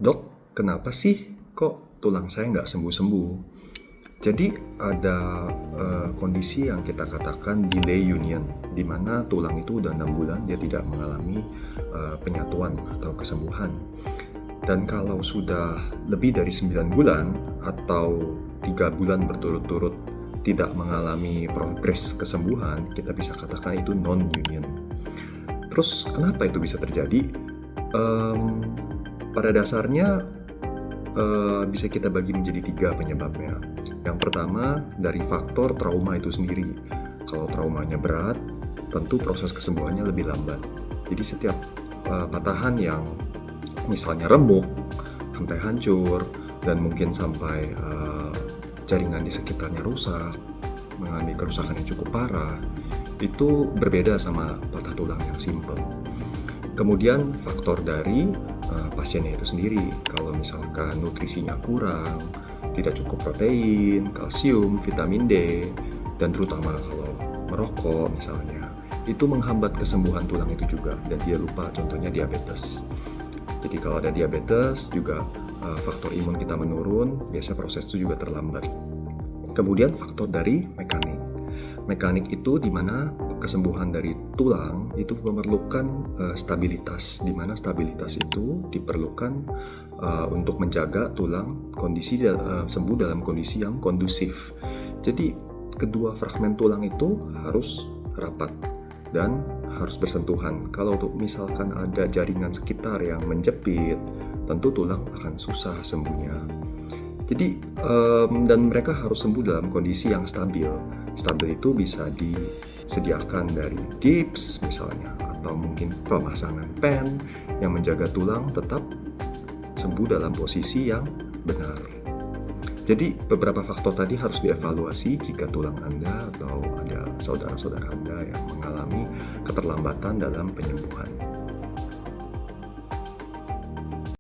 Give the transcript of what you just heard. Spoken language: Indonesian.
Dok, kenapa sih kok tulang saya nggak sembuh-sembuh? Jadi ada kondisi yang kita katakan delay union, di mana tulang itu udah 6 bulan dia tidak mengalami penyatuan atau kesembuhan. Dan kalau sudah lebih dari 9 bulan atau 3 bulan berturut-turut tidak mengalami progres kesembuhan, kita bisa katakan itu non-union. Terus kenapa itu bisa terjadi? Pada dasarnya bisa kita bagi menjadi 3 penyebabnya. Yang pertama dari faktor trauma itu sendiri. Kalau traumanya berat, tentu proses kesembuhannya lebih lambat. Jadi setiap patahan yang misalnya remuk sampai hancur dan mungkin sampai jaringan di sekitarnya rusak, mengalami kerusakan yang cukup parah, itu berbeda sama patah tulang yang simpel. Kemudian faktor dari pasiennya itu sendiri. Kalau misalkan nutrisinya kurang, tidak cukup protein, kalsium, vitamin D, dan terutama kalau merokok misalnya, itu menghambat kesembuhan tulang itu juga. Dan dia lupa contohnya diabetes. Jadi kalau ada diabetes juga faktor imun kita menurun, biasanya proses itu juga terlambat. Kemudian faktor dari mekanik. Mekanik itu di mana kesembuhan dari tulang itu memerlukan stabilitas, di mana stabilitas itu diperlukan untuk menjaga tulang sembuh dalam kondisi yang kondusif. Jadi kedua fragmen tulang itu harus rapat dan harus bersentuhan. Kalau misalkan ada jaringan sekitar yang menjepit, tentu tulang akan susah sembuhnya. Jadi dan mereka harus sembuh dalam kondisi yang stabil. Stabil itu bisa disediakan dari gips misalnya, atau mungkin pemasangan pen yang menjaga tulang tetap sembuh dalam posisi yang benar. Jadi beberapa faktor tadi harus dievaluasi jika tulang Anda atau ada saudara-saudara Anda yang mengalami keterlambatan dalam penyembuhan.